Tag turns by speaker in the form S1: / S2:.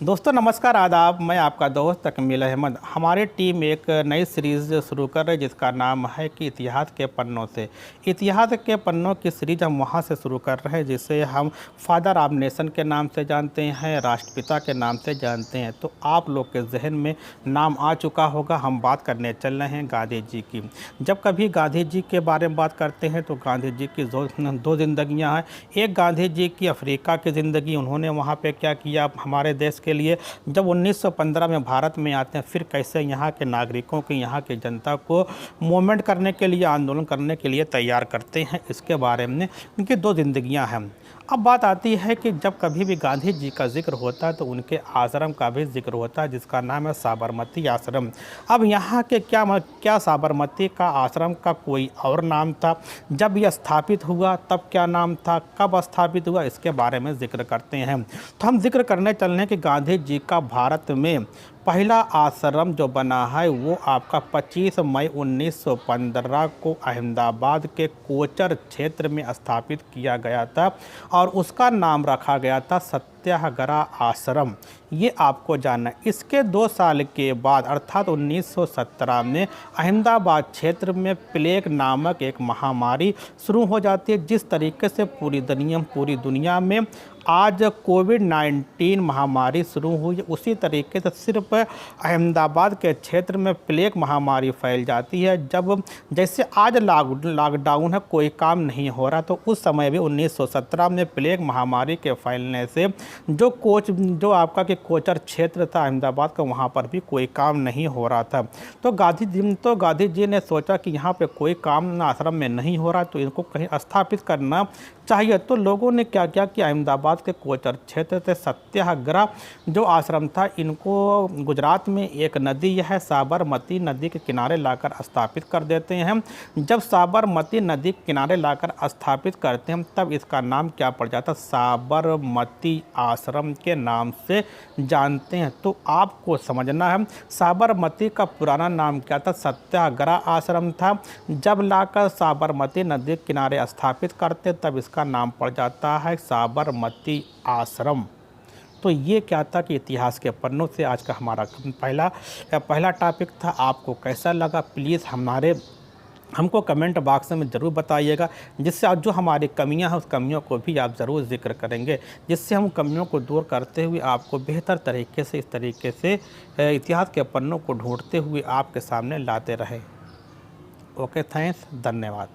S1: दोस्तों नमस्कार आदाब। मैं आपका दोस्त तकमील अहमद। हमारी टीम एक नई सीरीज़ शुरू कर रही है जिसका नाम है कि इतिहास के पन्नों से। इतिहास के पन्नों की सीरीज हम वहाँ से शुरू कर रहे हैं जिसे हम फादर ऑफ नेशन के नाम से जानते हैं, राष्ट्रपिता के नाम से जानते हैं। तो आप लोग के जहन में नाम आ चुका होगा। हम बात करने चल रहे हैं गांधी जी की। जब कभी गांधी जी के बारे में बात करते हैं तो गांधी जी की दो ज़िंदगियाँ हैं। एक गांधी जी की अफ्रीका की ज़िंदगी, उन्होंने वहाँ पर क्या किया हमारे देश के लिए। जब 1915 में भारत में आते हैं फिर कैसे यहाँ के नागरिकों की, यहाँ की जनता को मूवमेंट करने के लिए, आंदोलन करने के लिए तैयार करते हैं, इसके बारे में उनकी दो जिंदगियां हैं। अब बात आती है कि जब कभी भी गांधी जी का जिक्र होता है तो उनके आश्रम का भी जिक्र होता है जिसका नाम है साबरमती आश्रम। अब यहाँ के क्या साबरमती का आश्रम का कोई और नाम था? जब यह स्थापित हुआ तब क्या नाम था? कब स्थापित हुआ? इसके बारे में जिक्र करते हैं। तो हम जिक्र करने चल रहे हैं कि गांधी जी का भारत में पहला आश्रम जो बना है वो आपका 25 मई 1915 को अहमदाबाद के कोचर क्षेत्र में स्थापित किया गया था और उसका नाम रखा गया था सत्याग्रह आश्रम। ये आपको जानना है। इसके 2 साल के बाद अर्थात 1917 में अहमदाबाद क्षेत्र में प्लेग नामक एक महामारी शुरू हो जाती है। जिस तरीके से पूरी दुनिया में आज कोविड-19 महामारी शुरू हुई, उसी तरीके से सिर्फ अहमदाबाद के क्षेत्र में प्लेग महामारी फैल जाती है। जब जैसे आज लॉकडाउन है, कोई काम नहीं हो रहा, तो उस समय भी 1917 में प्लेग महामारी के फैलने से जो आपका कि कोचर क्षेत्र था अहमदाबाद का, वहाँ पर भी कोई काम नहीं हो रहा था। तो गांधी जी ने सोचा कि यहाँ पे कोई काम आश्रम में नहीं हो रहा, तो इनको कहीं स्थापित करना चाहिए। तो लोगों ने क्या किया कि अहमदाबाद के कोचर क्षेत्र से सत्याग्रह जो आश्रम था, इनको गुजरात में एक नदी है साबरमती नदी के किनारे लाकर स्थापित कर देते हैं। जब साबरमती नदी के किनारे लाकर स्थापित करते हैं तब इसका नाम क्या पड़ जाता? साबरमती आश्रम के नाम से जानते हैं। तो आपको समझना है साबरमती का पुराना नाम क्या था? सत्याग्रह आश्रम था। जब लाकर साबरमती नदी के किनारे स्थापित करते तब इसका नाम पड़ जाता है साबरमती आश्रम। तो ये क्या था कि इतिहास के पन्नों से आज का हमारा पहला टॉपिक था। आपको कैसा लगा प्लीज़ हमको कमेंट बॉक्स में ज़रूर बताइएगा, जिससे आज जो हमारी कमियां हैं उस कमियों को भी आप ज़रूर जिक्र करेंगे, जिससे हम कमियों को दूर करते हुए आपको बेहतर तरीके से इस तरीके से इतिहास के पन्नों को ढूंढते हुए आपके सामने लाते रहे। ओके, थैंक्स, धन्यवाद।